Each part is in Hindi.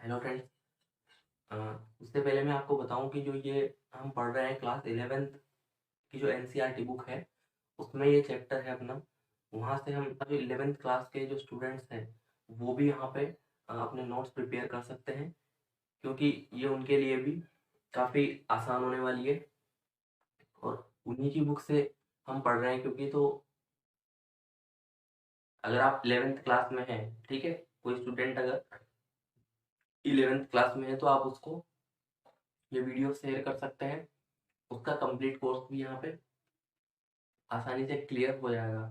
Hello friends. उससे पहले मैं आपको बताऊं कि जो ये हम पढ़ रहे हैं क्लास 11th की जो एनसीईआरटी बुक है, उसमें ये चैप्टर है अपना। वहाँ से हम जो 11th क्लास के जो स्टूडेंट्स हैं वो भी यहाँ पे अपने नोट्स प्रिपेयर कर सकते हैं, क्योंकि ये उनके लिए भी काफ़ी आसान होने वाली है। और उन्हीं की बुक से हम पढ़ रहे हैं, क्योंकि तो अगर आप 11th क्लास में हैं, ठीक है, कोई स्टूडेंट अगर 11th क्लास में है तो आप उसको ये वीडियो शेयर कर सकते हैं। उसका कंप्लीट कोर्स भी यहाँ पे आसानी से क्लियर हो जाएगा।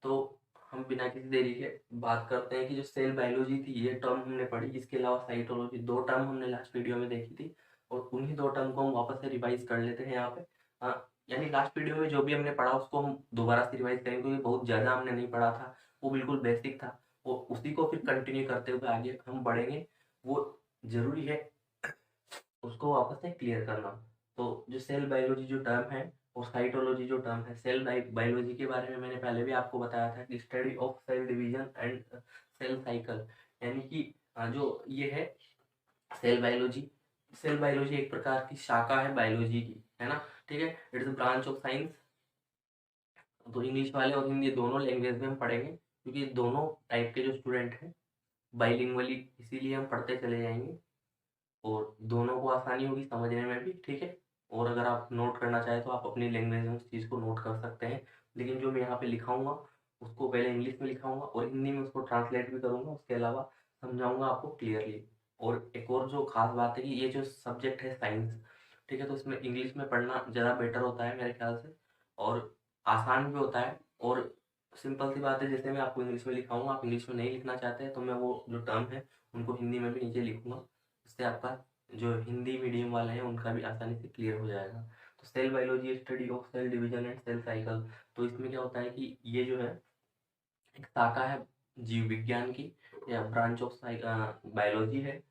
तो हम बिना किसी देरी के बात करते हैं कि जो सेल बायोलॉजी थी ये टर्म हमने पढ़ी, इसके अलावा साइटोलॉजी, दो टर्म हमने लास्ट वीडियो में देखी थी, और उन्हीं दो टर्म को हम वापस से रिवाइज कर लेते हैं यहाँ पे। यानी लास्ट वीडियो में जो भी हमने पढ़ा उसको हम दोबारा से रिवाइज करेंगे, क्योंकि बहुत ज़्यादा हमने नहीं पढ़ा था, वो बिल्कुल बेसिक था। वो उसी को फिर कंटिन्यू करते हुए आगे हम बढ़ेंगे। वो ज़रूरी है उसको वापस से क्लियर करना। तो जो सेल बायोलॉजी जो टर्म है और साइटोलॉजी जो टर्म है, सेल बायोलॉजी के बारे में मैंने पहले भी आपको बताया था कि study of cell division and cell cycle, यानी कि जो ये है सेल बायोलॉजी। सेल बायोलॉजी एक प्रकार की शाखा है बायोलॉजी की, है ना, ठीक है। It's branch of science. तो इंग्लिश वाले और हिंदी दोनों लैंग्वेज में हम पढ़ेंगे, क्योंकि दोनों टाइप के जो स्टूडेंट हैं बाइलिंगुअली, इसीलिए हम पढ़ते चले जाएंगे और दोनों को आसानी होगी समझने में भी, ठीक है। और अगर आप नोट करना चाहें तो आप अपनी लैंग्वेज में उस चीज़ को नोट कर सकते हैं, लेकिन जो मैं यहाँ पे लिखाऊंगा उसको पहले इंग्लिश में लिखाऊंगा और हिंदी में उसको ट्रांसलेट भी करूंगा, उसके अलावा समझाऊंगा आपको क्लियरली। और एक और जो खास बात है कि ये जो सब्जेक्ट है साइंस, ठीक है, तो इसमें इंग्लिश में पढ़ना ज़्यादा बेटर होता है मेरे ख्याल से, और आसान भी होता है। और सिंपल सी बात है, जैसे मैं आपको इंग्लिश में लिखाऊंगा, आप इंग्लिश में नहीं लिखना चाहते हैं तो मैं वो जो टर्म है उनको हिंदी में भी नीचे लिखूंगा। इससे आपका जो हिंदी मीडियम वाले हैं उनका भी आसानी से क्लियर हो जाएगा। तो cell biology study of cell division and cell cycle. तो इसमें क्या होता है कि ये जो है एक शाखा है जीव विज्ञान की, या ब्रांच ऑफ बायोलॉजी है।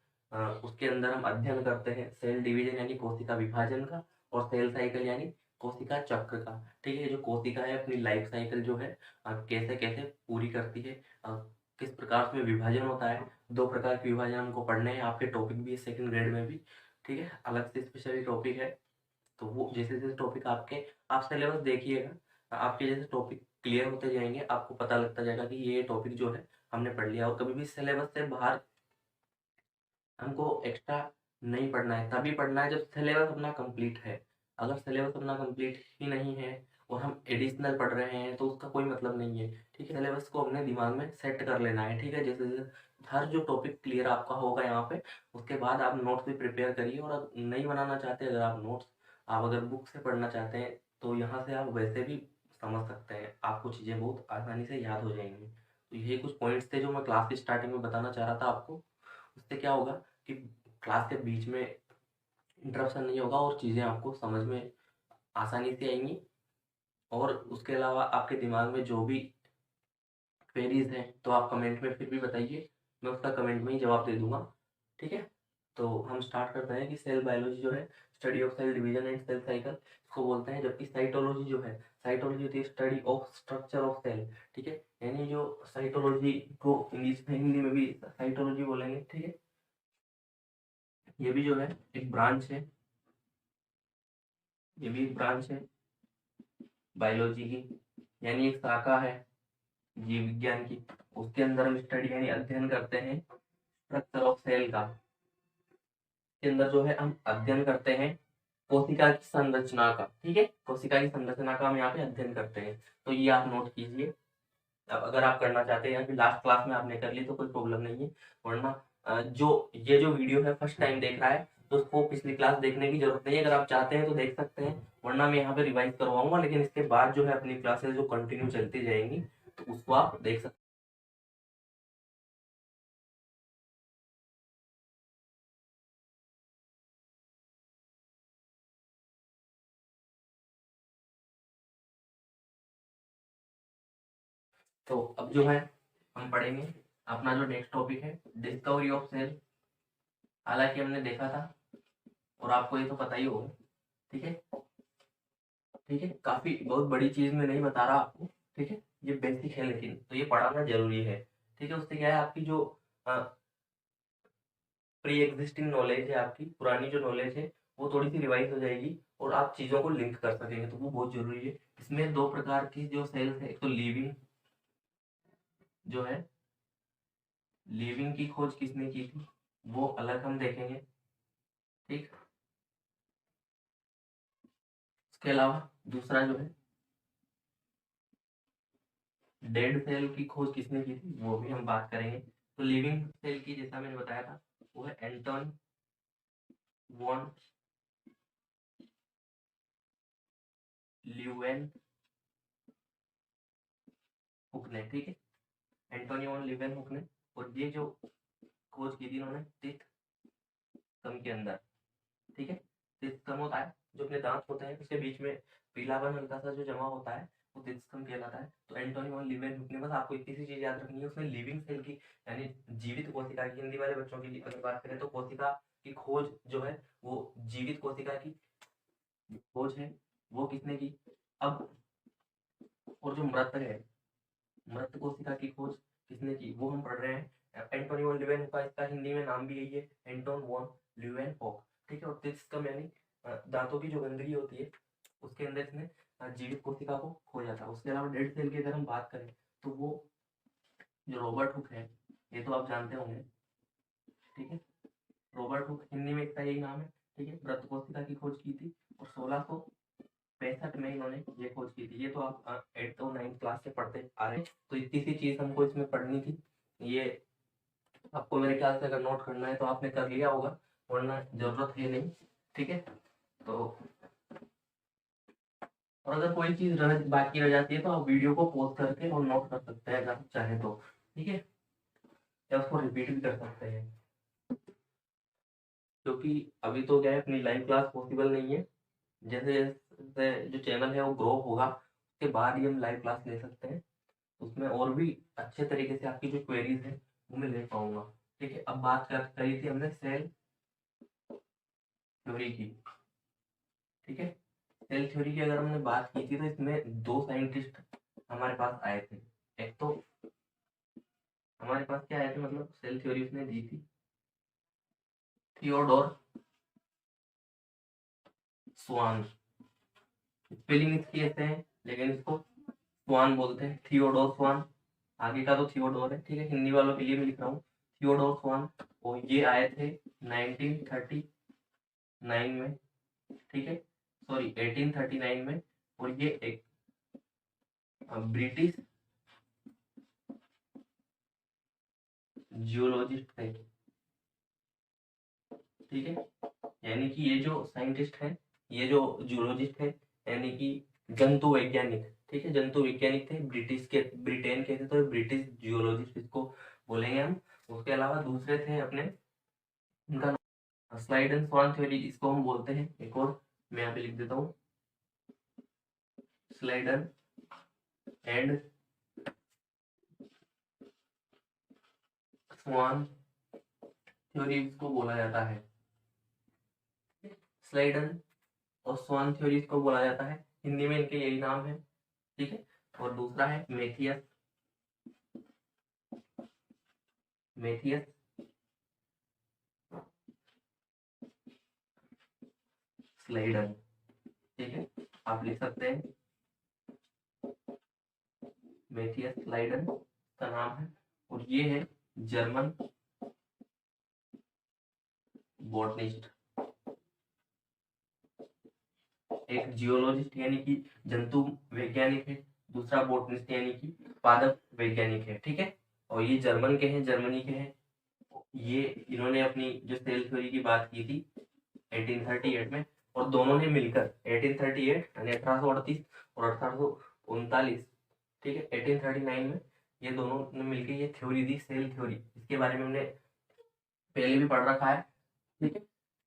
उसके अंदर हम अध्ययन करते हैं सेल डिवीजन यानी कोशिका विभाजन का, और सेल साइकिल यानी कोशिका चक्र का, ठीक है। जो कोशिका है अपनी लाइफ साइकिल जो है कैसे कैसे पूरी करती है, किस प्रकार से विभाजन होता है। दो प्रकार के विभाजन हमको पढ़ने हैं, आपके टॉपिक भी है सेकंड ग्रेड में भी, ठीक है, अलग से स्पेशली टॉपिक है। तो वो जैसे जैसे टॉपिक आपके आप सिलेबस देखिएगा, आपके जैसे टॉपिक क्लियर होते जाएंगे, आपको पता लगता जाएगा कि ये टॉपिक जो है हमने पढ़ लिया। और कभी भी सिलेबस से बाहर हमको एक्स्ट्रा नहीं पढ़ना है, तभी पढ़ना है जब सिलेबस अपना कंप्लीट है। अगर सिलेबस अपना कंप्लीट ही नहीं है और हम एडिशनल पढ़ रहे हैं तो उसका कोई मतलब नहीं है, ठीक है। सिलेबस को अपने दिमाग में सेट कर लेना है, ठीक है। जैसे जैसे हर जो टॉपिक क्लियर आपका होगा यहाँ पे, उसके बाद आप नोट्स भी प्रिपेयर करिए। और अगर नहीं बनाना चाहते, अगर आप नोट्स आप अगर बुक से पढ़ना चाहते हैं तो यहाँ से आप वैसे भी समझ सकते हैं, आपको चीज़ें बहुत आसानी से याद हो जाएंगी। तो यही कुछ पॉइंट्स थे जो मैं क्लास की स्टार्टिंग में बताना चाह रहा था आपको। उससे क्या होगा कि क्लास के बीच में इंटरप्शन नहीं होगा और चीज़ें आपको समझ में आसानी से आएंगी। और उसके अलावा आपके दिमाग में जो भी क्वेरीज हैं तो आप कमेंट में फिर भी बताइए, मैं उसका कमेंट में ही जवाब दे दूंगा, ठीक है। तो हम स्टार्ट करते हैं कि सेल बायोलॉजी जो है study of cell division and cell cycle इसको बोलते हैं, जबकि साइटोलॉजी जो है, साइटोलॉजी होती है study of structure of cell, ठीक है। यानी जो साइटोलॉजी को इंग्लिश में हिंदी में भी साइटोलॉजी बोलेंगे, ठीक है। ये भी जो है एक ब्रांच है, ये भी एक ब्रांच है बायोलॉजी की, यानी एक शाखा है जीव विज्ञान की। उसके अंदर हम स्टडी यानी अध्ययन करते हैं स्ट्रक्चर ऑफ सेल का। के अंदर जो है हम अध्ययन करते हैं कोशिका की संरचना का, ठीक है, कोशिका की संरचना का हम यहाँ पे अध्ययन करते हैं। तो ये आप नोट कीजिए। अब अगर आप करना चाहते हैं या फिर लास्ट क्लास में आपने कर ली तो कोई प्रॉब्लम नहीं है, वरना जो ये जो वीडियो है फर्स्ट टाइम देख रहा है तो उसको पिछली क्लास देखने की जरूरत नहीं है। अगर आप चाहते हैं तो देख सकते हैं, वरना मैं यहाँ पे रिवाइज करवाऊंगा, लेकिन इसके बाद जो है अपनी क्लासेस जो कंटिन्यू चलती जाएंगी तो उसको आप देख सकते हैं। तो अब जो है हम पढ़ेंगे अपना जो नेक्स्ट टॉपिक है डिस्कवरी ऑफ सेल। हालांकि हमने देखा था और आपको ये तो पता ही होगा, ठीक है, ठीक है। काफी बहुत बड़ी चीज मैं नहीं बता रहा आपको, ठीक है, ये बेसिक है लेकिन तो ये पढ़ाना जरूरी है, ठीक है। उससे क्या है आपकी जो प्री एग्जिस्टिंग नॉलेज है, आपकी पुरानी जो नॉलेज है वो थोड़ी सी रिवाइज हो जाएगी और आप चीज़ों को लिंक कर सकेंगे, तो वो बहुत जरूरी है। इसमें दो प्रकार की जो सेल्स है, एक तो लिविंग जो है, लिविंग की खोज किसने की थी वो अलग हम देखेंगे, ठीक। उसके अलावा दूसरा जो है डेड सेल की खोज किसने की थी वो भी हम बात करेंगे। तो लिविंग सेल की जैसा मैंने बताया था वो है एंटोन वॉन ल्यूवेन हुक ने, ठीक है, एंटोनी वॉन ल्यूवेन हुक ने। और ये जो खोज की थी इन्होंने टीथ स्तंभ के अंदर, ठीक है। टीथ स्तंभ होता है जो अपने दांत होते हैं उसके बीच में पीलापन हल्का सा जो जमा होता है वो टीथ स्तंभ कहलाता है। तो एंटोनी वॉन ल्यूवेन हुक ने, बस आपको इतनी सी चीज याद रखनी है, उसने लिविंग सेल की यानी जीवित कोशिका की, हिंदी वाले बच्चों के लिए अगर बात करें तो कोशिका की खोज जो है वो जीवित कोशिका की खोज है वो किसने की। अब और जो मृत है, मृत कोशिका की खोज किसने की वो हम पढ़ रहे हैं। एंटोनी वॉन ल्यूवेन का इसका हिंदी में नाम भी यही है, एंटोन वॉन ल्यूवेन हॉक, ठीक है। और टिस्कम यानी दांतों की जो गंदगी होती है उसके अंदर इसने जीवित कोशिका को खोजा था। उसके अलावा डेड सेल की अगर हम बात करें तो वो जो रॉबर्ट हुक है, ये तो आप जानते होंगे, ठीक है। रॉबर्ट हुक हिंदी में इसका यही नाम है, ठीक है। मृत कोशिका की खोज की थी और 1665 में इन्होंने ये खोज की थी। ये तो आप 8th और 9th क्लास से पढ़ते आ रहे हैं, तो इतनी सी चीज हमको इसमें पढ़नी थी। ये आपको मेरे ख्याल से अगर नोट करना है तो आपने कर लिया होगा, वरना जरूरत है नहीं, ठीक है। तो और अगर कोई चीज बाकी रह जाती है तो आप वीडियो को पॉज करके और नोट कर सकते हैं अगर चाहे तो, ठीक है, या उसको रिपीट भी कर सकते हैं। क्योंकि अभी तो क्या है, अपनी लाइव क्लास पॉसिबल नहीं है, जैसे जैसे जो चैनल है वो ग्रो होगा उसके बाद ही हम लाइव क्लास ले सकते हैं, उसमें और भी अच्छे तरीके से आपकी जो क्वेरीज है वो मैं ले पाऊंगा, ठीक है। अब बात करी थी हमने सेल थ्योरी की, ठीक है। सेल थ्योरी की अगर हमने बात की थी तो इसमें दो साइंटिस्ट हमारे पास आए थे। एक तो हमारे पास क्या आए थे, मतलब सेल थ्योरी उसने दी थी, थियोडोर स्वान, स्पेलिंग इसकी ऐसे है लेकिन इसको स्वान बोलते हैं, थियोडोर स्वान, आगे का तो थियोडोर है, ठीक है, हिंदी वालों के लिए मैं लिख रहा हूँ थियोडोर स्वान। और ये आए थे 1939 में, ठीक है, सॉरी 1839 में। और ये एक ब्रिटिश जियोलॉजिस्ट थे, ठीक है। यानी कि ये जो साइंटिस्ट है, ये जो जियोलॉजिस्ट है, यानी कि जंतु वैज्ञानिक, ठीक है, जंतु वैज्ञानिक थे, ब्रिटेन के थे, तो ब्रिटिश जियोलॉजिस्ट इसको बोलेंगे हम। उसके अलावा दूसरे थे अपने, उनका स्लाइड एंड स्वान थ्योरी इसको हम बोलते हैं। एक और मैं यहाँ पे लिख देता हूँ, स्लाइडन एंड स्वान थ्योरी इसको बोला जाता है, स्लाइडन और स्वान थ्योरी इसको बोला जाता है, हिंदी में इनके यही नाम है, ठीक है। और दूसरा है मेथियस, मेथियस स्लाइडन, ठीक है, आप लिख सकते हैं मेथियस स्लाइडन का नाम है। और ये है जर्मन बॉटनिस्ट, एक जियोलॉजिस्ट यानी कि जंतु वैज्ञानिक है, दूसरा बॉटनिस्ट यानी कि पादप वैज्ञानिक है, ठीक है। और ये जर्मन के हैं, जर्मनी के हैं। ये इन्होंने अपनी जो सेल थ्योरी की बात की थी 1838 में, और दोनों ने मिलकर 1838 यानी 1838 और 1839, ठीक है, 1839 में ये दोनों ने मिलकर ये थ्योरी दी, सेल थ्योरी। इसके बारे में हमने पहले भी पढ़ रखा है, ठीक है,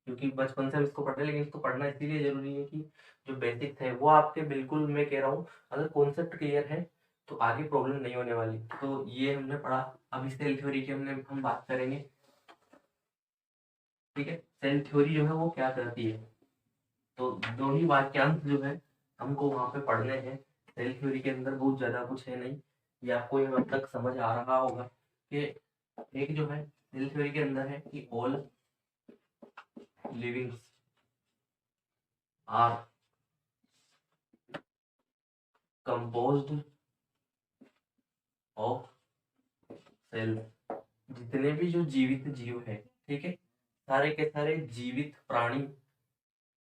क्योंकि बचपन से हम इसको पढ़ते हैं, लेकिन इसको पढ़ना इसीलिए जरूरी है कि जो बेसिक्स है वो आपके बिल्कुल, मैं कह रहा हूँ अगर कॉन्सेप्ट क्लियर है तो आगे प्रॉब्लम नहीं होने वाली। तो ये हमने पढ़ा। अब इस सेल थ्योरी की हम बात करेंगे, ठीक है। सेल थ्योरी जो है वो क्या करती है, तो दो ही वाक्यांश जो है हमको वहां पे पढ़ने हैं। सेल थ्योरी के अंदर बहुत ज्यादा कुछ है नहीं, ये आपको यहाँ तक समझ आ रहा होगा कि एक जो है सेल थ्योरी के अंदर है कि all livings are composed of cell. जितने भी जो जीवित जीव है, ठीक है, सारे के सारे जीवित प्राणी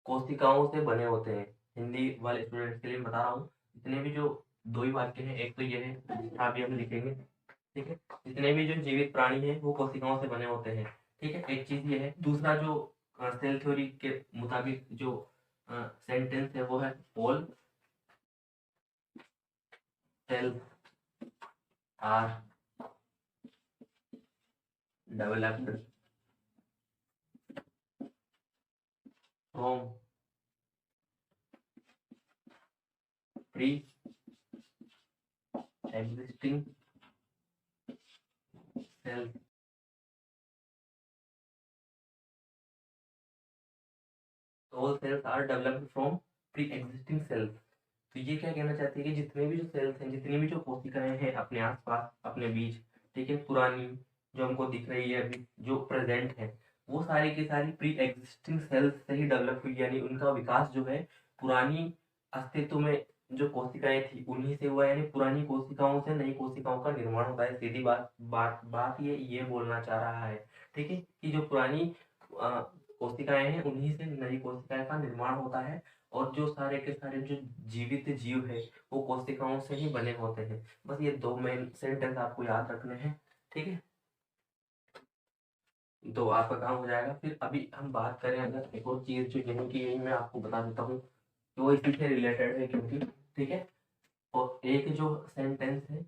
कोशिकाओं से बने होते हैं। हिंदी वाले स्टूडेंट्स के लिए बता रहा हूँ, जितने भी जो दो ही वाक्य हैं, एक तो ये है जितना अभी हम लिखेंगे, ठीक है, जितने भी जो जीवित प्राणी है वो कोशिकाओं से बने होते हैं, ठीक है, एक चीज ये है। दूसरा जो सेल थ्योरी के मुताबिक जो सेंटेंस है वो है all cells are developed from pre existing cells. All cells are developed from pre existing cells. तो ये क्या कहना चाहते हैं कि जितने भी जो सेल्स हैं, जितनी भी जो कोशिकाएं हैं अपने आसपास, अपने बीच, ठीक है, पुरानी जो हमको दिख रही है अभी, जो प्रेजेंट है, वो सारी की सारी प्री एग्जिस्टिंग सेल्स से ही डेवलप हुई, यानी उनका विकास जो है पुरानी अस्तित्व में जो कोशिकाएं थी उन्हीं से हुआ, यानी पुरानी कोशिकाओं से नई कोशिकाओं का निर्माण होता है। सीधी बात ये बोलना चाह रहा है, ठीक है, कि जो पुरानी कोशिकाएं हैं उन्हीं से नई कोशिकाएं का निर्माण होता है, और जो सारे के सारे जो जीवित जीव है वो कोशिकाओं से ही बने होते हैं। बस ये दो मेन सेंटेंस आपको याद रखने हैं, ठीक है, तो आपका काम हो जाएगा। फिर अभी हम बात करें अगर एक और चीज जो यही की यही मैं आपको बता देता हूँ, तो वो इसी से रिलेटेड है क्योंकि, ठीक है, और एक जो सेंटेंस है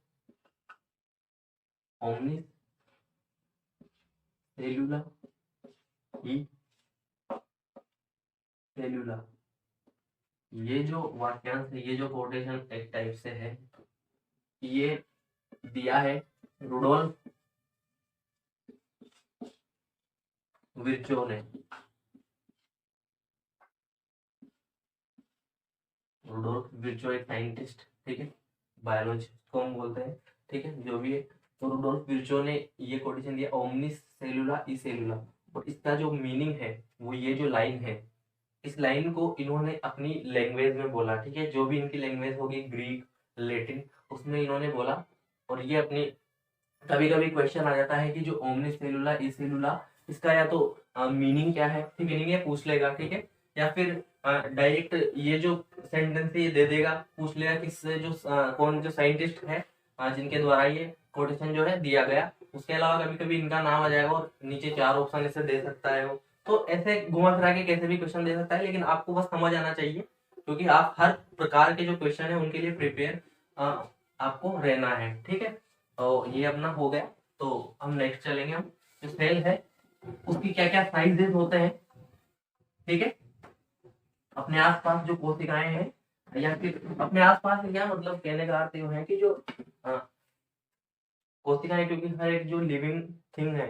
ओमनिस सेलुला ई सेलुला, ये जो वाक्यांश है, ये जो कोटेशन एक टाइप से है, ये दिया है रुडोल्फ विर्चो ने। रुडोल्फ विर्चो एक साइंटिस्ट, ठीक है, बायोलॉजिस्ट को हम बोलते हैं, ठीक है, जो भी है। तो रुडोल्फ विर्चो ने ये कोटेशन दिया ओमनिस सेलुला ई सेलुला, और इसका जो मीनिंग है वो ये जो लाइन है, इस लाइन को इन्होंने अपनी लैंग्वेज में बोला, ठीक है, जो भी इनकी लैंग्वेज होगी, ग्रीक, लैटिन, उसमें इन्होंने बोला। और ये अपनी, कभी कभी क्वेश्चन आ जाता है कि जो ओमनिस सेलुला ई सेलुला, इसका या तो मीनिंग क्या है, ठीक है, मीनिंग ये पूछ लेगा, ठीक है, या फिर डायरेक्ट ये जो सेंटेंस ये दे देगा, पूछ लेगा किससे, जो कौन जो साइंटिस्ट है जिनके द्वारा ये कोटेशन जो है दिया गया। उसके अलावा कभी कभी इनका नाम आ जाएगा और नीचे 4 ऑप्शन ऐसे दे सकता है वो। तो ऐसे घुमा फिरा के कैसे भी क्वेश्चन दे सकता है, लेकिन आपको बस समझ आना चाहिए, क्योंकि आप हर प्रकार के जो क्वेश्चन है उनके लिए प्रिपेयर आपको रहना है, ठीक है। तो ये अपना हो गया। तो हम नेक्स्ट चलेंगे, हम जो सेल है उसकी क्या क्या साइजेस होते हैं, ठीक है, अपने आसपास जो कोशिकाएं हैं, या फिर अपने आसपास क्या मतलब, कहने का अर्थ ये है कि जो कोशिकाएं, क्योंकि हर एक जो लिविंग थिंग है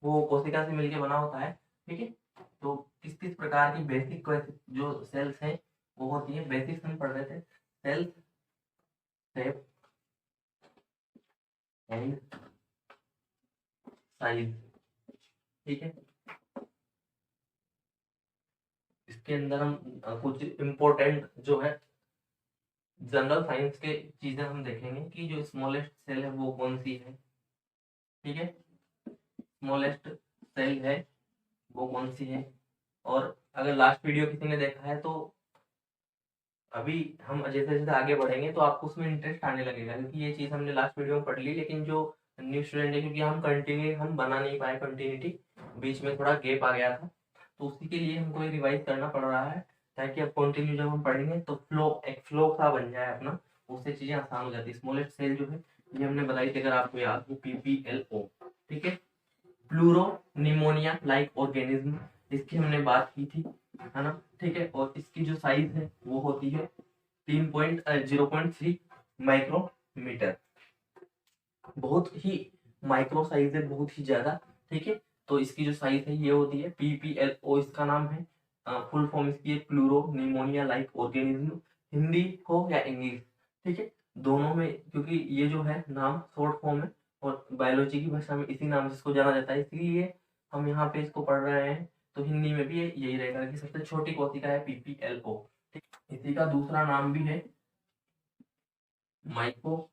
वो कोशिका से मिलकर बना होता है, ठीक है। तो किस किस प्रकार की बेसिक जो सेल्स हैं वो होती है, बेसिक्स हम पढ़ रहे थे, सेल शेप एंड साइज, ठीक है। इसके अंदर हम कुछ इम्पोर्टेंट जो है जनरल साइंस के चीजें हम देखेंगे कि जो स्मॉलेस्ट सेल है वो कौन सी है, ठीक है, स्मॉलेस्ट सेल है वो कौन सी है। और अगर लास्ट वीडियो किसी ने देखा है तो अभी हम जैसे जैसे आगे बढ़ेंगे तो आपको उसमें इंटरेस्ट आने लगेगा, क्योंकि ये चीज हमने लास्ट वीडियो में पढ़ ली, लेकिन जो न्यू स्टूडेंट है, क्योंकि हम बना नहीं पाए कंटिन्यूटी, बीच में थोड़ा गैप आ गया था, तो उसी के लिए हमको ये रिवाइज करना पड़ रहा है, ताकि अब कंटिन्यू जब हम पढ़ेंगे तो एक फ्लो सा बन जाए अपना, उससे चीजें आसान हो जाती है। स्मॉलेस्ट सेल जो है ये हमने बताई थी, अगर आपको याद हो, PPLO, ठीक है, प्लूरो निमोनिया लाइक ऑर्गेनिज्म, इसकी हमने बात की थी, है ना, ठीक है। और इसकी जो साइज है वो होती है 0.3 माइक्रोमीटर, बहुत ही माइक्रो साइज है, बहुत ही ज्यादा, ठीक है। तो इसकी जो साइज है ये होती है PPLO, इसका नाम है, फुल फॉर्म इसकी है pleuro pneumonia like organism, Hindi हो या इंग्लिश, ठीक है, दोनों में, क्योंकि ये जो है नाम शॉर्ट फॉर्म है और बायोलॉजी की भाषा में इसी नाम से इसको जाना जाता है, इसलिए हम यहाँ पे इसको पढ़ रहे हैं तो हिंदी में भी यही रहेगा कि सबसे छोटी कोशिका है PPLO। ठीक, इसी का दूसरा नाम भी है माइकोप्लाज्मा।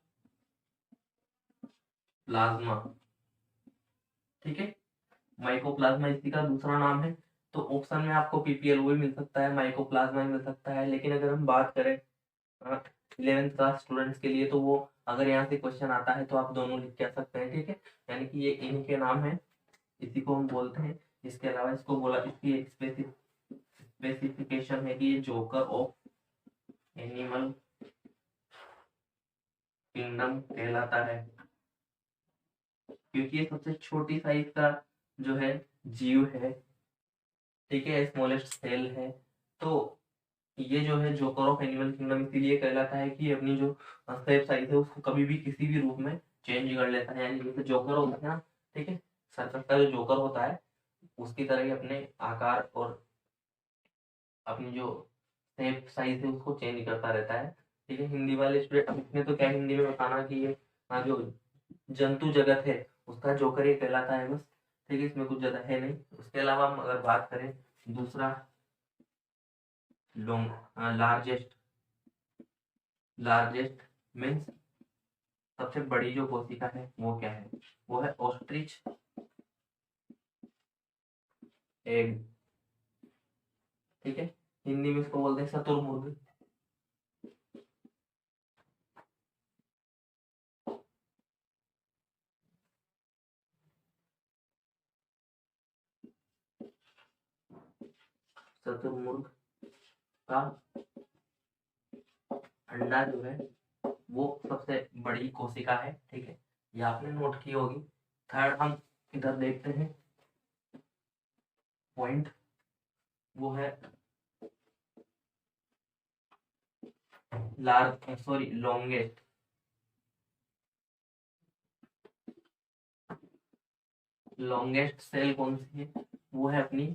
ठीक है, माइकोप्लाज्मा इसी का दूसरा नाम है। तो ऑप्शन में आपको PPLO भी मिल सकता है, माइकोप्लाज्मा भी मिल सकता है, लेकिन अगर हम बात करें 11th क्लास स्टूडेंट्स के लिए, तो वो अगर यहाँ से क्वेश्चन आता है तो आप दोनों लिख के आ सकते हैं। ठीक है, यानी कि ये इन्हीं के नाम है, इसी को हम बोलते हैं। इसके अलावा इसको बोला, इसकी एक स्पेसिफिकेशन है कि ये जोकर ऑफ एनिमल किंगडम कहलाता है, क्योंकि ये सबसे छोटी साइज का जो है जीव है। ठीक है, स्मॉलेस्ट सेल है। तो ये जो है जोकर ऑफ एनिमल किंगडम इसीलिए कहलाता है कि अपनी जो शेप साइज है उसको कभी भी किसी भी रूप में चेंज कर लेता है। यानी जैसे जोकर होता है ना, ठीक है, सर्कस का जो जोकर होता है उसकी तरह ही अपने आकार और अपनी जो शेप साइज है उसको चेंज करता रहता है। ठीक है, हिंदी वाले स्टूडेंट, अब इसमें तो क्या हिंदी में बताना कि ये जो जंतु जगत है उसका जोकर ये कहलाता है बस। ठीक है, इसमें कुछ ज्यादा है नहीं। उसके अलावा हम अगर बात करें दूसरा लार्जेस्ट मीन्स सबसे बड़ी जो कोशिका है वो क्या है, वो है ऑस्ट्रिच एग। ठीक है, हिंदी में इसको बोलते हैं शुतुरमुर्ग। शुतुरमुर्ग का अंडा जो है वो सबसे बड़ी कोशिका है। ठीक है, ये आपने नोट की होगी। थर्ड हम इधर देखते हैं पॉइंट, वो है लॉन्गेस्ट सेल कौन सी है, वो है अपनी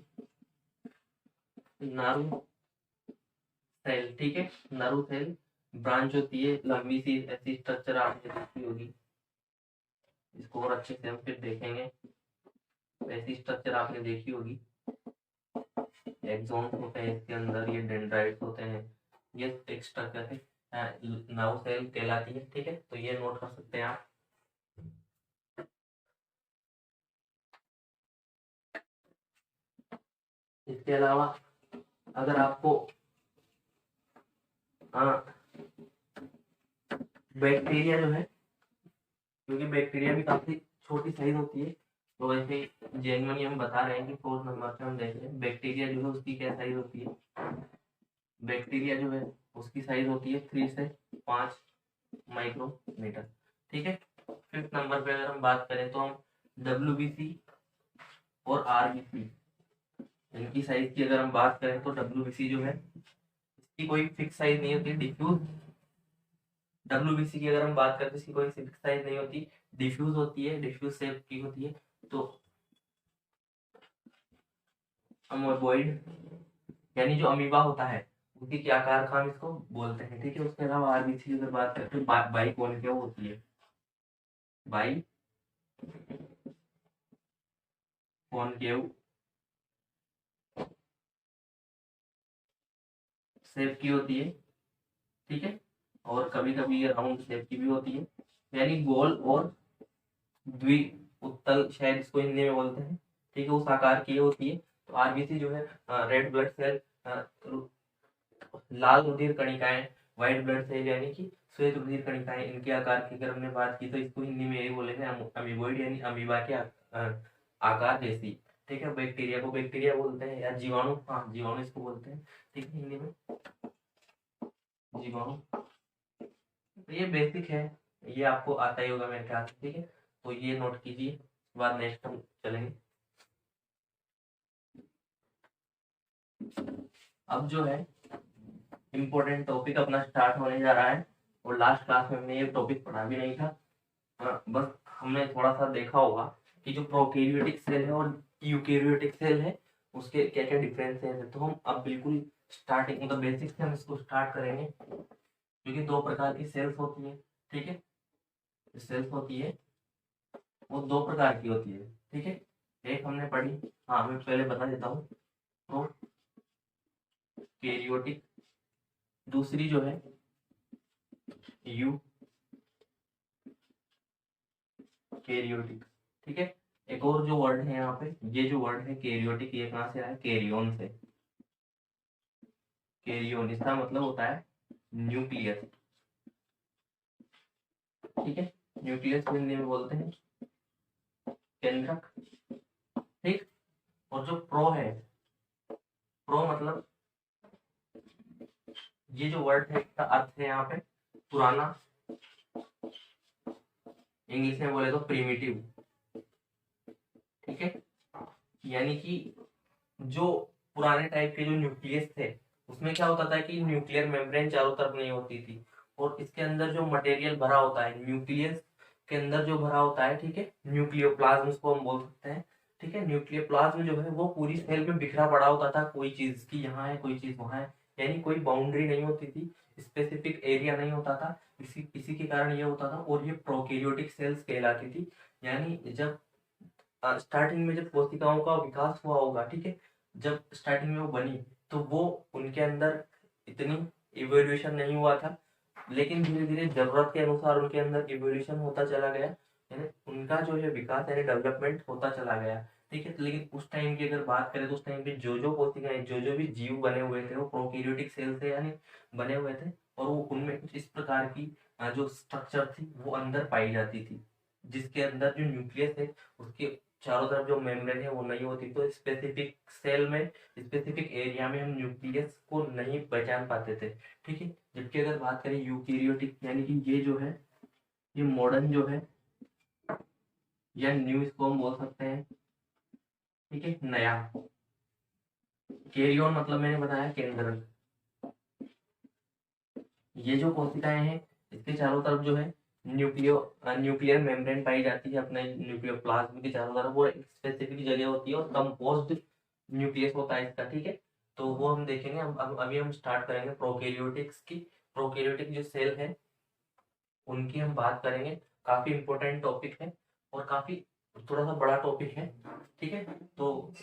नारू सेल। ठीक है, नारू सेल ब्रांच होती है, लंबी सी ऐसी स्ट्रक्चर आपने देखी होगी। इसको और अच्छे से हम फिर देखेंगे। ऐसी स्ट्रक्चर आपने देखी होगी, एक्सॉन्स होते हैं इसके अंदर, ये डेंड्राइट्स होते हैं, ये एक स्ट्रक्चर है, नाउ सेल कहलाती है। ठीक है, तो ये नोट कर सकते हैं आप। इसके अलावा अगर आपको बैक्टीरिया जो है, क्योंकि बैक्टीरिया भी काफी छोटी साइज होती है, तो वैसे जेनमनी हम बता रहे हैं कि 4 नंबर पे हम देख रहे हैं बैक्टीरिया जो है उसकी क्या साइज होती है। बैक्टीरिया जो है उसकी साइज होती है 3 से 5 माइक्रोमीटर। ठीक है, 5th नंबर पे अगर हम बात करें तो हम WBC और RBC, इनकी साइज की अगर हम बात करें तो WBC जो है इसकी कोई फिक्स साइज नहीं होती, डिफ्यूज। WBC की अगर हम बात करें तो इसकी कोई फिक्स साइज नहीं होती, डिफ्यूज होती है, डिफ्यूज शेप की होती है। तो अमोबॉइड यानी जो अमीबा होता है उसी के आकार का हम इसको बोलते हैं। ठीक है, उसके अलावा RBC की अगर बात करें तो बाई कॉनकेव होती है, बाई कॉनकेव शेप की होती है। ठीक है, और कभी कभी ये राउंड शेप की भी होती है, यानी गोल और द्वि उत्तल शायद इसको हिंदी में बोलते हैं। ठीक है, उस आकार की होती है। तो RBC जो है रेड ब्लड सेल, लाल रुधिर कणिकाएं, व्हाइट ब्लड सेल यानी कि श्वेत रुधिर कणिकाएं, इनके आकार की अगर हमने बात की तो इसको हिंदी में यही बोलेंगे अमीबॉइड, यानी अमीबा के आकार जैसी। ठीक है, बैक्टीरिया को बैक्टीरिया बोलते हैं, या जीवाणु, हाँ जीवाणु इसको बोलते हैं। ठीक है, हिंदी में जीवाणु। तो ये बेसिक है, ये आपको आता ही होगा मेरे ख्याल से। ठीक है, तो ये नोट कीजिए, उसके बाद नेक्स्ट हम चलेंगे। अब जो है इम्पोर्टेंट टॉपिक अपना स्टार्ट होने जा रहा है, और लास्ट क्लास में हमने ये टॉपिक पढ़ा भी नहीं था। बस हमने थोड़ा सा देखा होगा कि जो प्रोकैरियोटिक सेल है और यूकैरियोटिक सेल है उसके क्या क्या डिफरेंसेस है। तो हम अब बिल्कुल स्टार्टिंग मतलब बेसिक से हम इसको स्टार्ट करेंगे, क्योंकि 2 प्रकार की सेल्स होती है। ठीक है, सेल्स होती है वो 2 प्रकार की होती है। ठीक है, एक हमने पढ़ी, हाँ मैं पहले बता देता हूँ, प्रोकैरियोटिक, दूसरी जो है यूकैरियोटिक। ठीक है, एक और जो वर्ड है यहाँ पे, ये जो वर्ड है कैरियोटिक, ये कहाँ से आया? कैरियोन से। कैरियोन, इसका मतलब होता है न्यूक्लियस। ठीक है, न्यूक्लियस हिंदी में बोलते हैं केंद्रक। ठीक, और जो प्रो है, प्रो मतलब ये जो वर्ड है इसका अर्थ है यहाँ पे पुराना, इंग्लिश में बोले तो प्रिमिटिव। ठीक है, यानी कि जो पुराने टाइप के जो न्यूक्लियस थे उसमें क्या होता था कि न्यूक्लियर मेम्ब्रेन चारों तरफ नहीं होती थी, और इसके अंदर जो मटेरियल भरा होता है न्यूक्लियस के अंदर जो भरा होता है, ठीक है, न्यूक्लियोप्लाज्म उसको हम बोल सकते हैं। ठीक है, न्यूक्लियोप्लाज्म जो है वो पूरी सेल में बिखरा पड़ा होता था, कोई चीज की यहाँ है, कोई चीज वहां है, यानी कोई बाउंड्री नहीं होती थी, स्पेसिफिक एरिया नहीं होता था। इसी के कारण ये होता था, और ये प्रोकैरियोटिक सेल्स कहलाती थी। यानी जब स्टार्टिंग में जब कोशिकाओं का विकास हुआ होगा, ठीक है, जब स्टार्टिंग में वो बनी तो वो उनके अंदर इतनी इवोल्यूशन नहीं हुआ था, लेकिन धीरे धीरे जरूरत के अनुसार उनके अंदर इवोल्यूशन होता चला गया, यानी उनका जो है विकास यानी डेवलपमेंट होता चला गया। ठीक है, तो लेकिन उस टाइम की अगर बात करें तो उस टाइम पे जो जो कोशिकाएं, जो जो भी जीव बने हुए थे वो प्रोकैरियोटिक सेल से यानी बने हुए थे, और वो उनमें कुछ इस प्रकार की जो स्ट्रक्चर थी वो अंदर पाई जाती थी, जिसके अंदर जो न्यूक्लियस है उसके चारों तरफ जो मेम्ब्रेन है वो नहीं होती, तो स्पेसिफिक सेल में, स्पेसिफिक एरिया में हम न्यूक्लियस को नहीं पहचान पाते थे। ठीक है, जबकि अगर बात करें यूकैरियोटिक, यानी कि ये जो है ये मॉडर्न जो है या न्यू इसको हम बोल सकते हैं। ठीक है, नया। कैरियन मतलब मैंने बताया केंद्र। ये जो कोशिकाएं हैं इसके चारों तरफ जो है न्यूक्लियर मेम्ब्रेन पाई जाती है, अपने न्यूक्लियोप्लाज्म के चारों तरफ वो एक स्पेसिफिक जगह होती है, और कंपोज्ड न्यूक्लियस होता है इसका। ठीक है, तो वो हम देखेंगे। अभी हम स्टार्ट करेंगे प्रोकैरियोटिक्स की। प्रोकैरियोटिक जो सेल है उनकी हम बात करेंगे, काफी इंपॉर्टेंट टॉपिक है और काफी थोड़ा सा बड़ा टॉपिक है। ठीक है, तो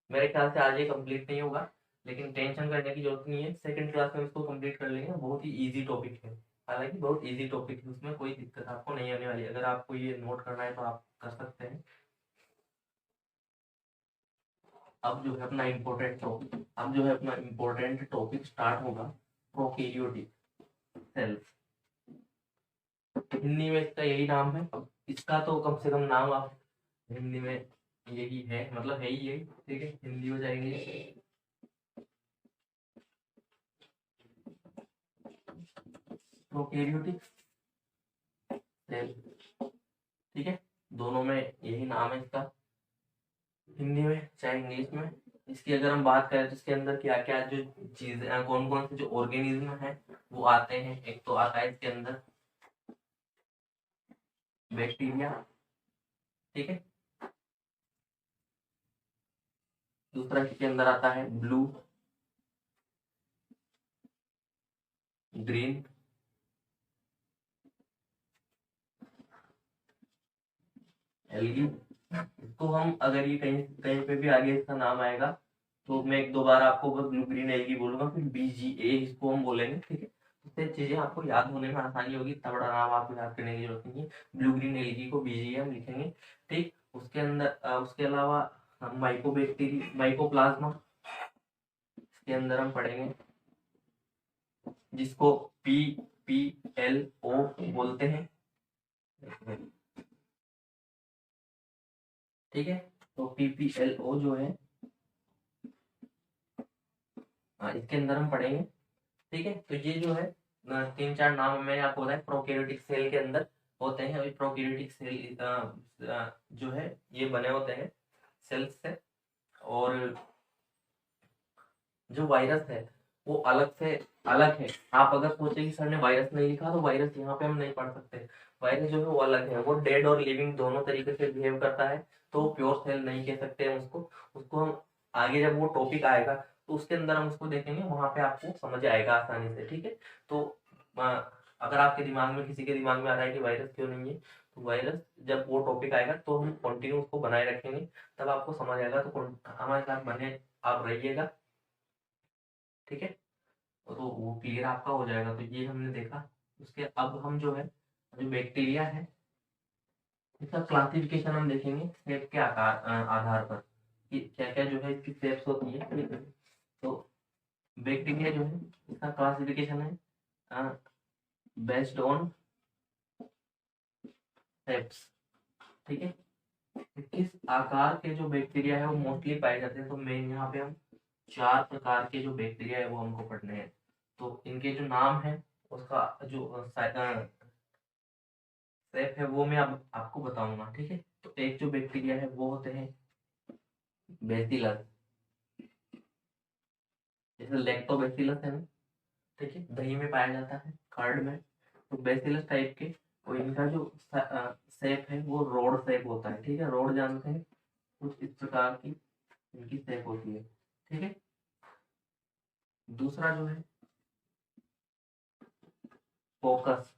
मेरे ख्याल से आज ये कंप्लीट नहीं होगा, लेकिन टेंशन करने की जरूरत नहीं है, सेकंड क्लास में इसको कंप्लीट कर लेंगे। बहुत ही इजी टॉपिक है, हालांकि बहुत इजी टॉपिक है, उसमें कोई दिक्कत आपको नहीं आने वाली। अगर आपको ये नोट करना है तो आप कर सकते हैं। अब जो है अपना इम्पोर्टेंट टॉपिक, अब जो है अपना इम्पोर्टेंट टॉपिक स्टार्ट होगा, प्रोकैरियोटिक सेल्स। हिंदी में इसका यही नाम है। अब इसका तो कम से कम नाम आप हिंदी में यही है, मतलब है ही यही। ठीक है, हिंदी हो जाएंगे प्रोकैरियोटिक सेल। ठीक है, दोनों में यही नाम है इसका, हिंदी में चाहे इंग्लिश में। इसकी अगर हम बात करें तो इसके अंदर क्या क्या जो चीजें, कौन कौन से जो ऑर्गेनिज्म है वो आते हैं। एक तो आता है इसके अंदर बैक्टीरिया। ठीक है, दूसरा इसके अंदर आता है ब्लू ग्रीन एल्गी। इसको हम अगर ये कहीं कहीं पे भी आगे इसका नाम आएगा तो मैं एक दो बार आपको बस ब्लू ग्रीन एल्गी बोलूंगा, फिर BGA इसको हम बोलेंगे। ठीक है, इससे चीजें आपको याद होने में आसानी होगी, इतना बड़ा नाम आपको याद करने की जरूरत नहीं है। ब्लू ग्रीन एल्गी को BGA हम लिखेंगे। ठीक, उसके अंदर उसके अलावा हम माइकोबैक्टीरिया, माइकोप्लाज्मा इसके अंदर हम पढ़ेंगे, जिसको PPLO बोलते हैं। ठीक है, तो PPLO जो है इसके अंदर हम पढ़ेंगे। ठीक है, तो ये जो है तीन चार नाम मैंने आपको बताया प्रोकैरियोटिक सेल के अंदर होते हैं। अभी प्रोकैरियोटिक सेल जो है ये बने होते हैं सेल्स से, और जो वायरस है वो अलग से अलग है। आप अगर सोचे कि सर ने वायरस नहीं लिखा, तो वायरस यहाँ पे हम नहीं पढ़ सकते। वायरस जो है वो अलग है, वो डेड और लिविंग दोनों तरीके से बिहेव करता है, तो प्योर सेल नहीं कह सकते हम उसको। उसको हम आगे जब वो टॉपिक आएगा तो उसके अंदर हम उसको देखेंगे, वहां पे आपको समझ आएगा आसानी से। ठीक है, तो अगर आपके दिमाग में, किसी के दिमाग में आ रहा है कि वायरस क्यों नहीं है, तो वायरस जब वो टॉपिक आएगा तो हम कंटिन्यू उसको बनाए रखेंगे, तब आपको समझ आएगा। तो हमारे साथ बने आप रहिएगा, ठीक है। तो वो क्लियर आपका हो जाएगा। तो ये हमने देखा। उसके अब हम जो है, जो बैक्टीरिया है इसका क्लासिफिकेशन हम देखेंगे शेप के आधार पर कि क्या क्या जो है इसकी शेप्स होती है, ठीक है। तो बैक्टीरिया जो है इसका क्लासिफिकेशन है बेस्ड ऑन शेप्स, ठीक है। किस आकार के जो बैक्टीरिया है वो मोस्टली पाए जाते हैं। तो मेन यहाँ पे हम 4 प्रकार के जो बैक्टीरिया है वो हमको पढ़ने हैं। तो इनके जो नाम है उसका जो शेप है वो मैं अब आपको बताऊंगा, ठीक है। तो एक जो बैक्टीरिया है वो होते हैं बेसिलस, जैसे लैक्टोबैसिलस है ना, ठीक है, दही में पाया जाता है, कर्ड में। तो बेसिलस टाइप के, और इनका जो शेप है वो रोड शेप होता है, ठीक है। रोड जानते हैं, कुछ इस प्रकार की इनकी शेप होती है, ठीक है। दूसरा जो है कोकस,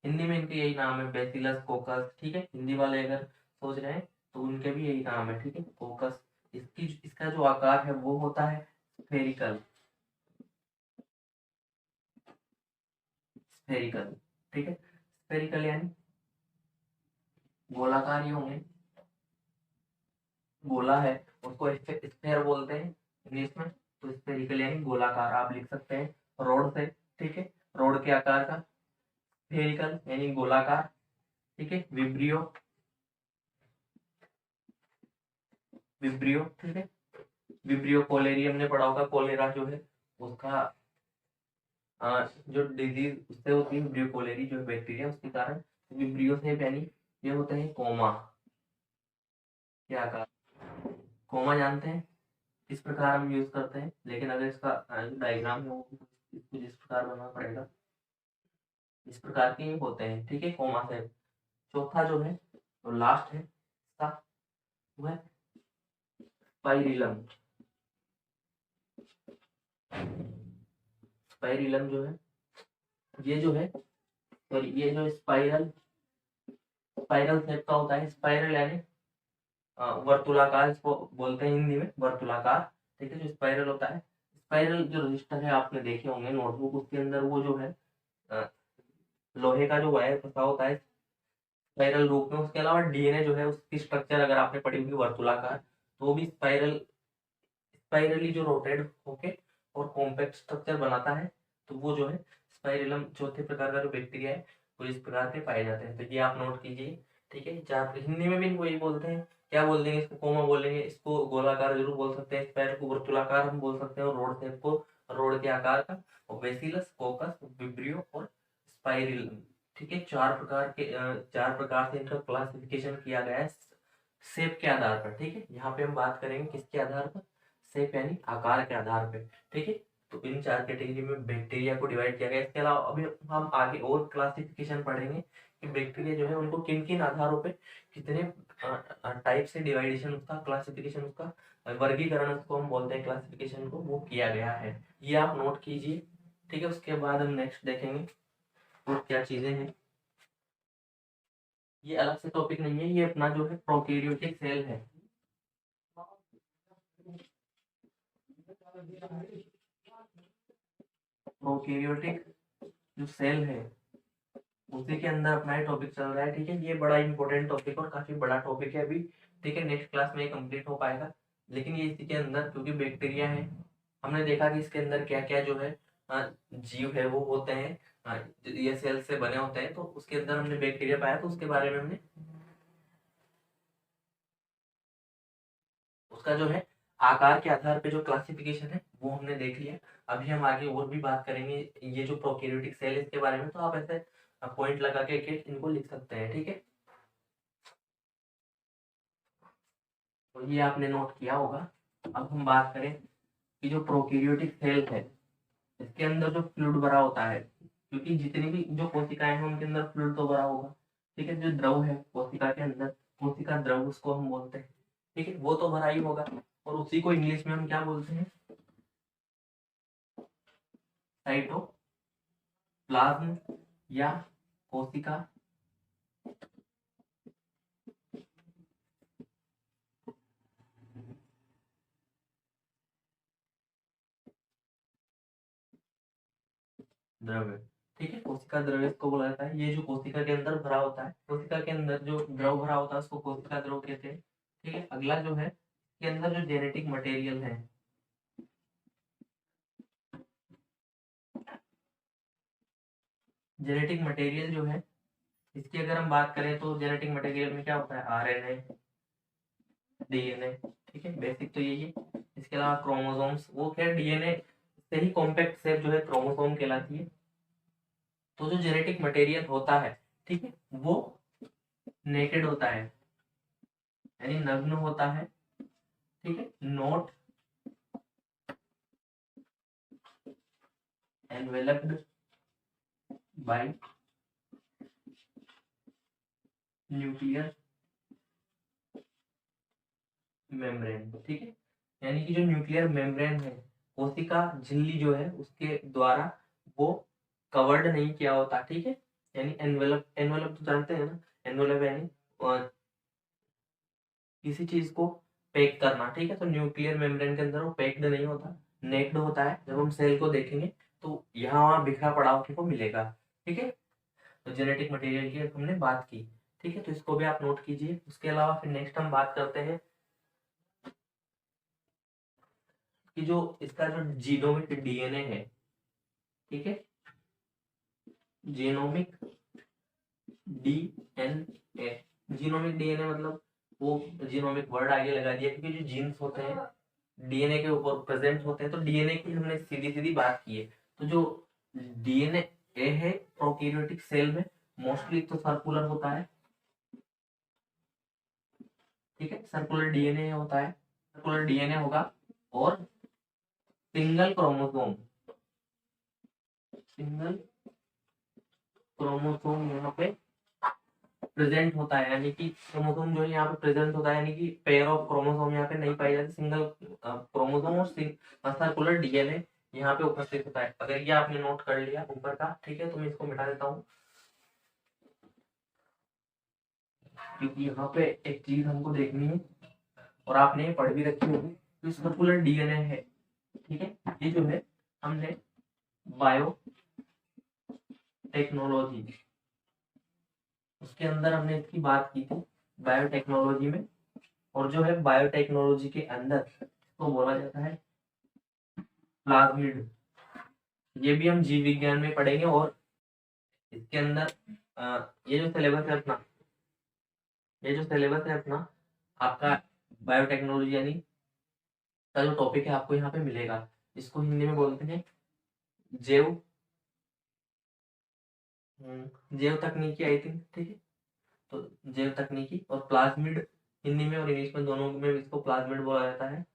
हिंदी में इनके यही नाम है, बेसिलस कोकस, ठीक है। हिंदी वाले अगर सोच रहे हैं तो उनके भी यही नाम है, ठीक है, कोकस। इसका जो आकार है वो होता है स्फेरिकल, स्फेरिकल, ठीक है। स्फेरिकल यानी गोलाकार ही होंगे। गोला है उसको स्फेयर बोलते हैं इंग्लिश में। तो स्फेरिकल यानी गोलाकार आप लिख सकते हैं रोड से, ठीक है। रोड के आकार का। स्फेरिकल यानी गोलाकार, ठीक है। विब्रियो, विब्रियो, ठीक है। विब्रियो कोलेरी हमने पढ़ा होगा, कोलेरा जो है उसका जो डिजीज उससे होती है विब्रियो कोलेरी जो बैक्टीरिया, उसके कारण विब्रियो से यानी ये होते हैं कोमा के आकार। कोमा जानते हैं, इस प्रकार हम यूज करते हैं, लेकिन अगर इसका डायग्राम है वो इसको जिस प्रकार बनाना पड़ेगा, इस प्रकार के होते हैं, ठीक है, कोमा से। चौथा जो है और लास्ट है इसका, वो है स्पाइरिलम। स्पाइरिलम जो है ये जो है, और ये जो स्पाइरल स्पाइरल शेप का होता है। स्पाइरल यानी वर्तुलाकार, इसको बोलते हैं हिंदी में वर्तुलाकार, ठीक है। जो स्पाइरल होता है, स्पाइरल जो रजिस्टर है आपने देखे होंगे नोटबुक, उसके अंदर वो जो है अ, लोहे का जो वायर फंसा होता है स्पाइरल रूप में। उसके अलावा डीएनए जो है उसकी स्ट्रक्चर अगर आपने पढ़ी होगी वर्तुलाकार, तो वो भी स्पाइरली जो रोटेट होके और कॉम्पैक्ट स्ट्रक्चर बनाता है। तो वो जो है स्पाइरलम चौथे प्रकार का जो बैक्टीरिया है वो इस प्रकार के पाए जाते हैं। तो ये आप नोट कीजिए, ठीक है। जहाँ पे हिंदी में भी इनको यही बोलते हैं, क्या बोल देंगे इसको, कोमा बोलेंगे, इसको गोलाकार जरूर बोल सकते हैं, स्पाइरल को वर्तुलाकार हम बोल सकते हैं, और रोड शेप को रोड के आकार का। और बेसिलस, कोकस, विब्रियो और स्पाइरिल, ठीक है। 4 प्रकार से इनका क्लासिफिकेशन किया गया है शेप के आधार पर, ठीक है। यहाँ पे हम बात करेंगे किसके आधार पर, शेप यानी आकार के आधार पे, ठीक है। तो इन 4 कैटेगरी में बैक्टीरिया को डिवाइड किया गया है। इसके अलावा अभी हम आगे और क्लासिफिकेशन पढ़ेंगे कि बैक्टीरिया जो है उनको किन किन आधारों पे कितने टाइप से डिवाइडेशन उसका, क्लासिफिकेशन उसका, वर्गीकरण उसको हम बोलते हैं क्लासिफिकेशन को, वो किया गया है। ये आप नोट कीजिए, ठीक है। उसके बाद हम नेक्स्ट देखेंगे और क्या चीजें हैं। ये अलग से टॉपिक नहीं है, ये अपना जो है प्रोकैरियोटिक सेल है। प्रोकैरियोटिक जो सेल है उसी के अंदर अपना ही टॉपिक चल रहा है, ठीक है। ये बड़ा इंपॉर्टेंट टॉपिक और काफी बड़ा टॉपिक है अभी, ठीक है। नेक्स्ट क्लास में कंप्लीट हो पाएगा, लेकिन ये इसी के अंदर क्योंकि बैक्टीरिया है, हमने देखा कि इसके अंदर क्या क्या जो है जीव है वो होते हैं, ये सेल से बने होते हैं। तो उसके अंदर हमने बैक्टीरिया पाया, तो उसके बारे में हमने उसका जो है आकार के आधार पे जो क्लासिफिकेशन है वो हमने देख लिया। अभी हम आगे और भी बात करेंगे ये जो प्रोकैरियोटिक सेल है इसके बारे में। तो आप ऐसे पॉइंट लगा के इनको लिख सकते हैं, ठीक है। तो ये आपने नोट किया होगा। अब हम बात करें कि जो प्रोकैरियोटिक सेल है इसके अंदर जो फ्लूइड भरा होता है, क्योंकि जितनी भी जो कोशिकाएं हैं उनके अंदर फ्लूइड तो भरा होगा, ठीक है। जो द्रव है कोशिका के अंदर, कोशिका द्रव उसको हम बोलते हैं, ठीक है, वो तो भरा ही होगा। और उसी को इंग्लिश में हम क्या बोलते हैं, साइटोप्लाज्म या कोशिका द्रव्य, ठीक है। कोशिका द्रव्य इसको बोला जाता है। ये जो कोशिका के अंदर भरा होता है, कोशिका के अंदर जो द्रव भरा होता है उसको कोशिका द्रव कहते हैं, ठीक है। अगला जो है, इसके अंदर जो जेनेटिक मटेरियल है, जेनेटिक मटेरियल जो है इसकी अगर हम बात करें तो जेनेटिक मटेरियल में क्या होता है, आरएनए, डीएनए, ठीक है, बेसिक तो यही है। इसके अलावा क्रोमोसोम्स, वो खैर डीएनए से ही कॉम्पैक्ट शेप जो है क्रोमोसोम कहलाती है। तो जो जेनेटिक मटेरियल होता है, ठीक है, वो नेकेड होता है, यानी नग्न होता है, ठीक है, not enveloped bye nuclear membrane, ठीक है। यानी कि जो न्यूक्लियर मेम्ब्रेन है, कोशिका झिल्ली जो है उसके द्वारा वो कवर्ड नहीं किया होता, ठीक है। यानी एनवेलप, एनवेलप तो जानते हैं ना, एनवेलप यानी किसी चीज को पैक करना, ठीक है। तो न्यूक्लियर मेम्ब्रेन के अंदर वो पैक्ड नहीं होता, नेक्ड होता है। जब हम सेल को देखेंगे तो यहाँ वहाँ बिखरा पड़ा को मिलेगा, ठीक है। तो जेनेटिक मटेरियल की हमने बात की, ठीक है, तो इसको भी आप नोट कीजिए। उसके अलावा फिर नेक्स्ट हम बात करते हैं कि जो इसका जो जीनोमिक डीएनए है, ठीक है, जीनोमिक डीएनए, जीनोमिक डीएनए मतलब वो जीनोमिक वर्ड आगे लगा दिया क्योंकि जो जीन्स होते हैं डीएनए के ऊपर प्रेजेंट होते हैं, तो डीएनए की हमने सीधी सीधी बात की है। तो जो डीएनए है प्रोकैरियोटिक सेल में मोस्टली तो सर्कुलर होता है, ठीक है, सर्कुलर डीएनए होता है, सर्कुलर डीएनए होगा और सिंगल क्रोमोसोम, सिंगल क्रोमोसोम यहाँ पे प्रेजेंट होता है, यानी कि क्रोमोसोम जो है यहाँ पे प्रेजेंट होता है, यानी कि पेयर ऑफ क्रोमोसोम यहाँ पे नहीं पाई जाती, सिंगल क्रोमोसोम और सर्कुलर डीएनए यहाँ पे उपस्थित होता है। अगर ये आपने नोट कर लिया ऊपर का, ठीक है, तो मैं इसको मिटा देता हूँ क्योंकि यहाँ पे एक चीज हमको देखनी है और आपने ये पढ़ भी रखी होगी। तो सर्कुलर डीएनए है, ठीक है, ये जो है हमने बायो टेक्नोलॉजी उसके अंदर हमने इसकी बात की थी, बायोटेक्नोलॉजी में। और जो है बायोटेक्नोलॉजी के अंदर इसको बोला जाता है प्लाज्मिड। ये भी हम जीव विज्ञान में पढ़ेंगे। और इसके अंदर ये जो सिलेबस है अपना, ये जो सिलेबस है अपना आपका बायोटेक्नोलॉजी यानी का जो टॉपिक है आपको यहाँ पे मिलेगा। इसको हिंदी में बोलते हैं जैव जैव तकनीकी, आई थिंक, ठीक है। तो जैव तकनीकी और प्लाज्मिड हिंदी में और इंग्लिश में दोनों में इसको प्लाज्मिड बोला जाता है।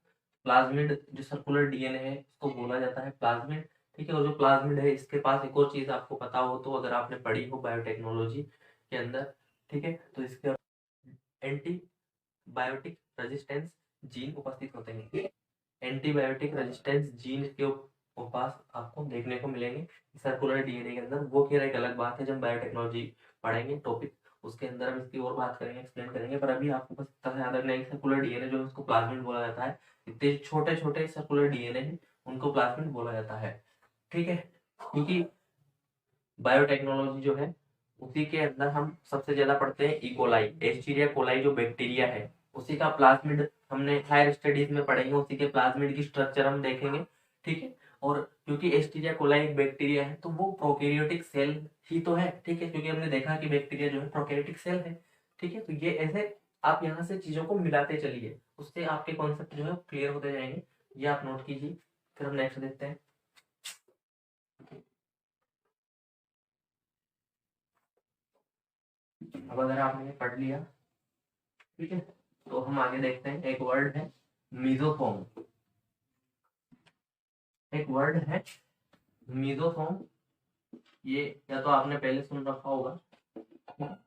प्लाज्मिड जो सर्कुलर डीएनए है इसको बोला जाता है प्लाज्मिड, ठीक है। और जो प्लाज्मिड है इसके पास एक और चीज आपको पता हो तो, अगर आपने पढ़ी हो बायोटेक्नोलॉजी के अंदर, ठीक है, तो इसके एंटीबायोटिक रेजिस्टेंस जीन उपस्थित होते हैं। एंटीबायोटिक रेजिस्टेंस जीन के पास आपको देखने को मिलेंगे सर्कुलर डीएनए के अंदर। वो फिर एक अलग बात है, जब बायोटेक्नोलॉजी पढ़ेंगे टॉपिक उसके अंदर हम इसकी और बात करेंगे, एक्सप्लेन करेंगे। पर अभी आपको बस इतना याद रखना है, सर्कुलर डीएनए जो है उसको प्लाज्मिड बोला जाता है। इतने छोटे छोटे सर्कुलर डीएनए हैं उनको प्लाज्मिड बोला जाता है, ठीक है। क्योंकि बायोटेक्नोलॉजी जो है उसी के अंदर हम सबसे ज्यादा पढ़ते हैं इकोलाई, एस्चेरिया कोलाई जो बैक्टीरिया है उसी का प्लाज्मिड हमने हायर स्टडीज में पढ़ेंगे, उसी के प्लाज्मिड की स्ट्रक्चर हम देखेंगे, ठीक है। और क्योंकि एस्चेरिया कोलाई एक बैक्टीरिया है तो वो प्रोकैरियोटिक सेल ही तो है, ठीक है, क्योंकि हमने देखा कि बैक्टीरिया जो है प्रोकैरियोटिक सेल है, ठीक है। तो ये ऐसे आप यहाँ से चीजों को मिलाते चलिए, उससे आपके कॉन्सेप्ट जो है क्लियर होते जाएंगे। ये आप नोट कीजिए। फिर हम नेक्स्ट देखते हैं। अब अगर आपने पढ़ लिया, ठीक है, तो हम आगे देखते हैं। एक वर्ड है मीजोफोम, एक वर्ड है मीजोफोम। ये या तो आपने पहले सुन रखा होगा।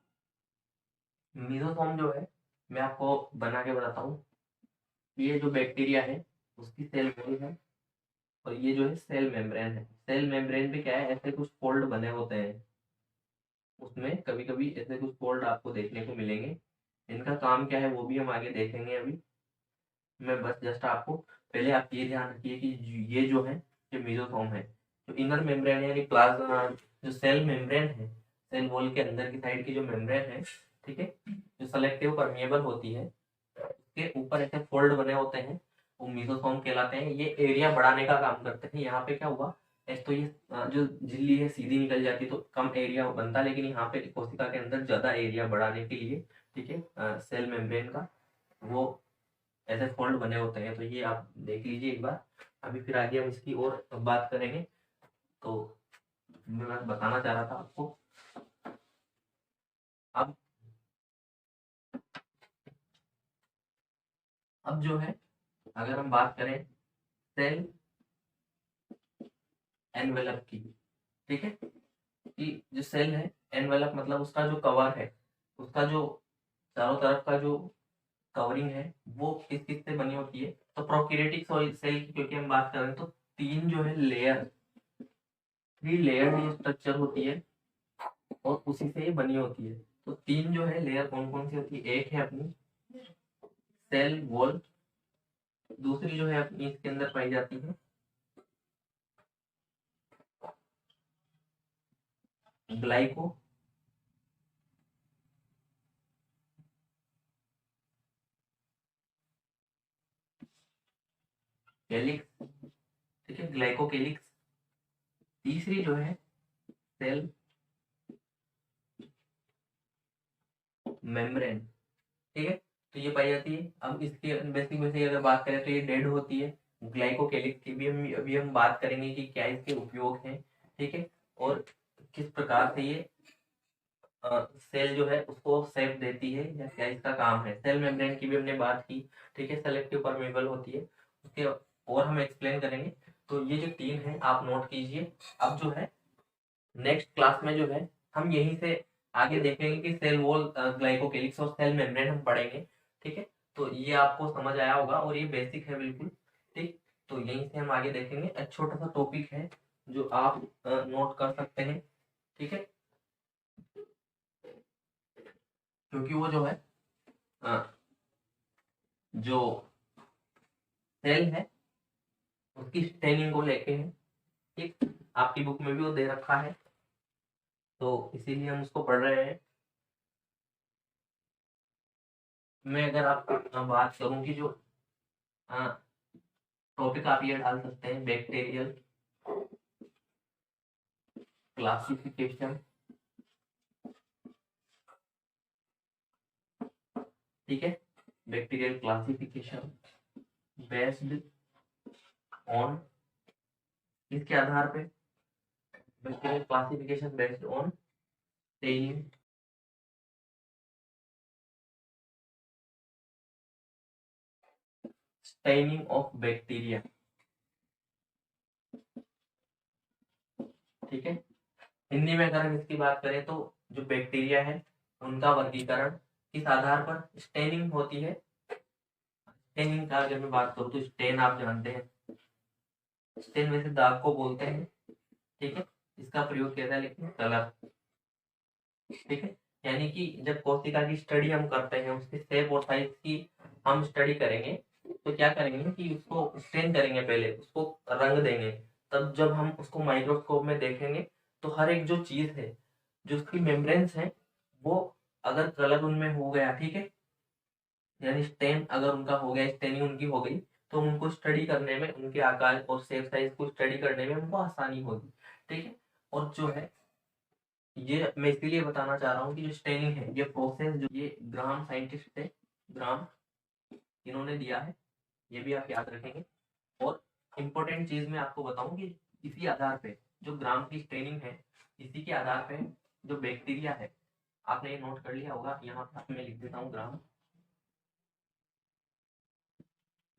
मीजोफोम जो है मैं आपको बना के बताता हूँ। ये जो बैक्टीरिया है उसकी सेल वॉल है और ये जो है सेल मेम्ब्रेन है। सेल मेम्ब्रेन पे क्या है, ऐसे कुछ फोल्ड बने होते हैं, उसमें कभी कभी ऐसे कुछ फोल्ड आपको देखने को मिलेंगे। इनका काम क्या है वो भी हम आगे देखेंगे। अभी मैं बस जस्ट आपको पहले आप ये ध्यान रखिए कि ये जो है ये मीजोफोम है, जो इनर मेम्ब्रेन यानी प्लाज्मा, जो सेल मेम्ब्रेन है, सेल वॉल के अंदर की साइड की जो मेम्ब्रेन है, ठीक है, जो सेलेक्टिव परमिएबल होती है, उसके ऊपर ऐसे फोल्ड बने होते हैं, वो मेसोसोम कहलाते हैं। ये एरिया बढ़ाने का काम करते हैं। यहाँ पे क्या हुआ, ऐसे तो ये जो झिल्ली है सीधी निकल जाती तो कम एरिया बनता, लेकिन यहाँ पे कोशिका के अंदर ज्यादा एरिया बढ़ाने के लिए, ठीक है, सेल मेम्ब्रेन का वो ऐसे फोल्ड बने होते हैं। तो ये आप देख लीजिए एक बार। अभी फिर आगे हम इसकी और बात करेंगे। तो मैं बस बताना चाह रहा था आपको। अब जो है, अगर हम बात करें सेल एनवेलप की, ठीक है, कि जो सेल है एनवेलप मतलब उसका जो कवर है, उसका जो चारों तरफ का जो कवरिंग है वो किस किस से बनी होती है। तो प्रोकैरियोटिक सेल की क्योंकि हम बात कर रहे हैं, तो तीन जो है लेयर, 3 लेयर स्ट्रक्चर होती है और उसी से बनी होती है। तो तीन जो है लेयर कौन कौन सी होती है, एक है अपनी सेल वॉल, दूसरी जो है अपनी इसके अंदर पाई जाती है ग्लाइको, कैलिक्स, ठीक है, ग्लाइकोकेलिक्स। तीसरी जो है सेल मेम्ब्रेन, ठीक है, तो ये पाई जाती है। अब इसके बेसिक बेसिक अगर बात करें तो ये डेड होती है। ग्लाइकोकेलिक्स की भी हम अभी हम बात करेंगे कि क्या इसके उपयोग हैं, ठीक है, और किस प्रकार से ये सेल जो है उसको शेप देती है या क्या इसका काम है। सेल मेम्ब्रेन की भी हमने बात की, ठीक है, सेलेक्टिव परमेबल होती है, उसके और हम एक्सप्लेन करेंगे। तो ये जो तीन है आप नोट कीजिए। अब जो है नेक्स्ट क्लास में जो है हम यहीं से आगे देखेंगे कि सेल वॉल, ग्लाइकोकेलिक्स और सेल मेम्ब्रेन हम पढ़ेंगे, ठीक है। तो ये आपको समझ आया होगा और ये बेसिक है बिल्कुल, ठीक। तो यहीं से हम आगे देखेंगे। एक छोटा सा टॉपिक है जो आप नोट कर सकते हैं, ठीक है, क्योंकि वो जो है अ, जो सेल है उसकी स्टेनिंग को लेके है, ठीक। आपकी बुक में भी वो दे रखा है, तो इसीलिए हम उसको पढ़ रहे हैं। मैं अगर आपको बात करूं कि जो टॉपिक आप ये डाल सकते हैं, बैक्टीरियल क्लासिफिकेशन, ठीक है, बैक्टीरियल क्लासिफिकेशन बेस्ड ऑन, इसके आधार पे bacterial classification based on staining, staining of bacteria, ठीक है। हिंदी में अगर हम इसकी बात करें तो जो बैक्टीरिया है उनका वर्गीकरण किस आधार पर स्टेनिंग होती है। स्टेनिंग का अगर मैं बात करूँ तो स्टेन आप जानते हैं, स्टेन वैसे दाग को बोलते हैं, ठीक है, इसका प्रयोग किया था लेकिन कलर, ठीक है, यानी कि जब कोशिका की स्टडी हम करते हैं उसके शेप और साइज की हम स्टडी करेंगे, तो क्या करेंगे कि उसको स्टेन करेंगे, पहले उसको रंग देंगे। तब जब हम उसको माइक्रोस्कोप में देखेंगे तो हर एक जो चीज है, जो उसकी मेम्ब्रेन्स है, वो अगर कलर उनमें हो गया, ठीक है, यानी स्टेन अगर उनका हो गया, स्टेनिंग उनकी हो गई, तो उनको स्टडी करने में, उनके आकार और शेप साइज को स्टडी करने में उनको आसानी होगी, ठीक है। और जो है ये मैं इसीलिए बताना चाह रहा हूँ कि जो स्टेनिंग है ये प्रोसेस, जो ये ग्राम साइंटिस्ट थे, ग्राम, इन्होंने दिया है, ये भी आप याद रखेंगे। और इम्पोर्टेंट चीज मैं आपको बताऊं कि इसी आधार पे जो ग्राम की स्टेनिंग है, इसी के आधार पे जो बैक्टीरिया है, आपने ये नोट कर लिया होगा, यहाँ पे मैं लिख देता हूँ ग्राम।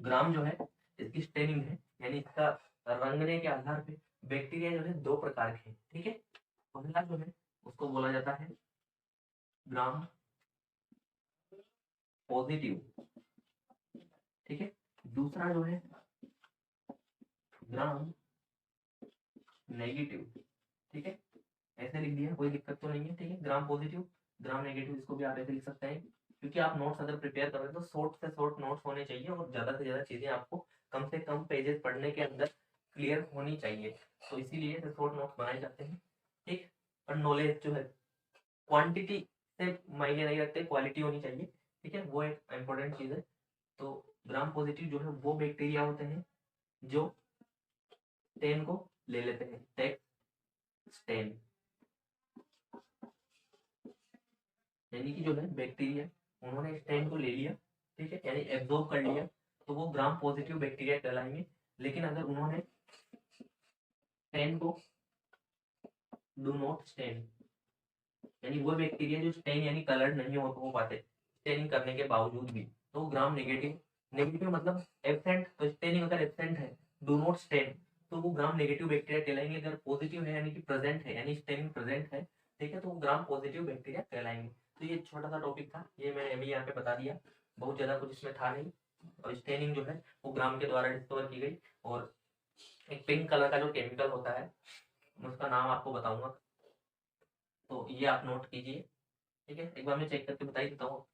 ग्राम जो है इसकी स्टेनिंग है, यानी इसका रंगने के आधार पे बैक्टीरिया जो है दो प्रकार के हैं, ठीक है। पहला जो है उसको बोला जाता है ग्राम पॉजिटिव, ठीक है। दूसरा जो है ग्राम नेगेटिव, ठीक है, ऐसे लिख दिया, कोई दिक्कत तो नहीं है, ठीक है। ग्राम पॉजिटिव, ग्राम नेगेटिव, इसको भी आप ऐसे लिख सकते हैं, क्योंकि आप नोट्स अगर प्रिपेयर कर रहे हैं तो शॉर्ट से शॉर्ट नोट्स होने चाहिए और ज्यादा से ज्यादा चीजें आपको कम से कम पेजेस पढ़ने के अंदर क्लियर होनी चाहिए, तो इसीलिए ऐसे शॉर्ट नोट्स बनाए जाते हैं। ठीक, और नॉलेज जो है क्वांटिटी से मायने नहीं रखते, क्वालिटी होनी चाहिए। ठीक है, वो एक इम्पोर्टेंट चीज़ है। तो ग्राम पॉजिटिव जो है वो बैक्टीरिया होते हैं जो स्टेन को ले लेते हैं, टेक स्टेन, यानी कि जो है बैक्टीरिया उन्होंने स्टेन को ले लिया, ठीक है, यानी एब्जॉर्ब कर लिया, तो वो ग्राम पॉजिटिव बैक्टीरिया कहलाएंगे। लेकिन अगर उन्होंने स्टेन को डू नॉट स्टेन, यानी वो बैक्टीरिया जो स्टेन यानी कलर नहीं हो पाते स्टेनिंग करने के बावजूद भी, तो ग्राम नेगेटिव, नेगेटिव मतलब एब्सेंट, तो स्टेनिंग अगर एब्सेंट है, डू नॉट स्टेन, तो वो ग्राम नेगेटिव बैक्टीरिया कहलाएंगे। अगर पॉजिटिव है यानी कि प्रेजेंट है, यानी स्टेनिंग प्रेजेंट है, ठीक है, तो वो ग्राम पॉजिटिव बैक्टीरिया कहलाएंगे। तो ये छोटा सा टॉपिक था, ये मैंने अभी यहाँ पे बता दिया, बहुत ज़्यादा कुछ इसमें था नहीं। और स्टेनिंग जो है वो ग्राम के द्वारा डिस्कवर की गई। और एक पिंक कलर का जो केमिकल होता है उसका नाम आपको बताऊंगा, तो ये आप नोट कीजिए। ठीक है, एक बार मैं चेक करके बता ही देता हूँ।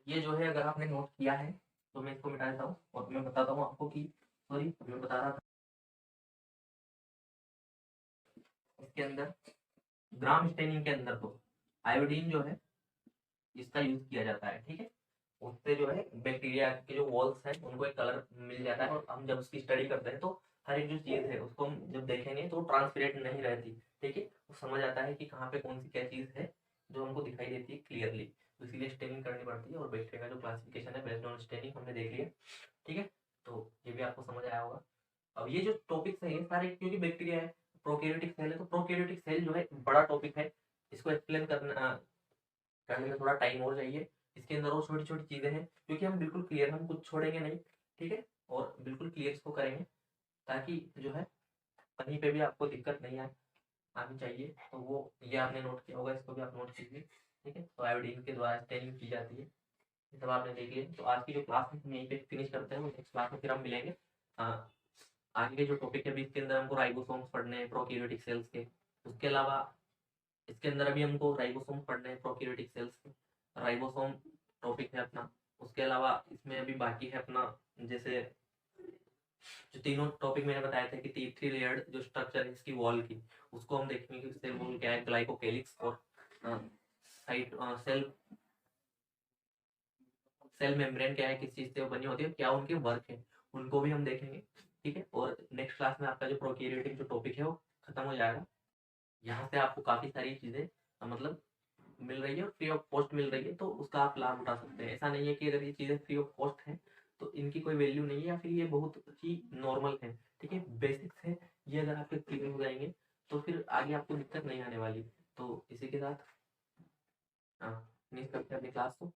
ये जो है अगर आपने नोट किया है तो मैं इसको मिटा देता हूँ और मैं बताता हूँ आपको कि, सॉरी मैं बता रहा था, इसके अंदर ग्राम स्टेनिंग के अंदर तो आयोडीन जो है इसका यूज किया जाता है। ठीक है, उससे जो है बैक्टीरिया के जो वॉल्स हैं उनको एक कलर मिल जाता है, और हम जब उसकी स्टडी करते हैं तो हर एक जो चीज़ है उसको हम जब देखेंगे तो ट्रांसपेरेंट नहीं रहती। ठीक है, वो समझ आता है कि कहाँ पे कौन सी क्या चीज़ है जो हमको दिखाई देती है क्लियरली, तो इसीलिए स्टेनिंग करनी पड़ती है। और बैक्टीरिया का जो क्लासिफिकेशन है बेस्ड ऑन स्टेनिंग हमने देख लिया। ठीक है, तो ये भी आपको समझ आया होगा। अब ये जो टॉपिक्स है ये सारे, क्योंकि बैक्टीरिया है, प्रोकैरियोटिक सेल है, तो प्रोकैरियोटिक सेल जो है बड़ा टॉपिक है, इसको एक्सप्लेन करने में थोड़ा टाइम और चाहिए। इसके अंदर और छोटी छोटी चीज़ें हैं क्योंकि हम बिल्कुल क्लियर, हम कुछ छोड़ेंगे नहीं। ठीक है, और बिल्कुल क्लियर इसको करेंगे ताकि जो है कहीं पे भी आपको दिक्कत नहीं आनी चाहिए। तो वो ये आपने नोट किया होगा, इसको भी आप नोट कीजिए। ठीक है, तो आयोडीन के द्वारा स्टेनिंग की जाती है, ये सब आपने देख लिया। तो आज की जो क्लास है हम यहीं पे फिनिश करते हैं, नेक्स्ट क्लास में फिर हम मिलेंगे। आगे के जो टॉपिक है अभी इसके अंदर हमको राइबोसोम्स पढ़ने हैं प्रोकैरियोटिक सेल्स के, उसके अलावा इसके अंदर अभी हमको राइबोसोम पढ़ने हैं प्रोकैरियोटिक सेल्स के, राइबोसोम टॉपिक है अपना। उसके अलावा इसमें अभी बाकी है अपना, जैसे जो तीनों टॉपिक मैंने बताया था कि थ्री लेयर्ड जो स्ट्रक्चर है इसकी वॉल की, उसको हम देखेंगे कि सेल वॉल क्या है, ग्लाइकोकेलिक्स और साइट सेल सेल मेम्ब्रेन क्या है, किस चीज से बनी होती है, क्या उनके वर्क है, उनको भी हम देखेंगे। ठीक है, और नेक्स्ट क्लास में आपका जो प्रोकैरियोटिक जो टॉपिक है वो खत्म हो जाएगा। यहाँ से आपको काफी सारी चीजें मतलब मिल रही है और फ्री ऑफ कॉस्ट मिल रही है, तो उसका आप लाभ उठा सकते हैं। ऐसा नहीं है कि अगर ये चीज़ें फ्री ऑफ कॉस्ट हैं तो इनकी कोई वैल्यू नहीं है, या फिर ये बहुत ही नॉर्मल है। ठीक है, बेसिक्स है, ये अगर आपके क्लियर हो जाएंगे तो फिर आगे आपको दिक्कत नहीं आने वाली। तो इसी के साथ फिनिश करते हैं अपनी क्लास को।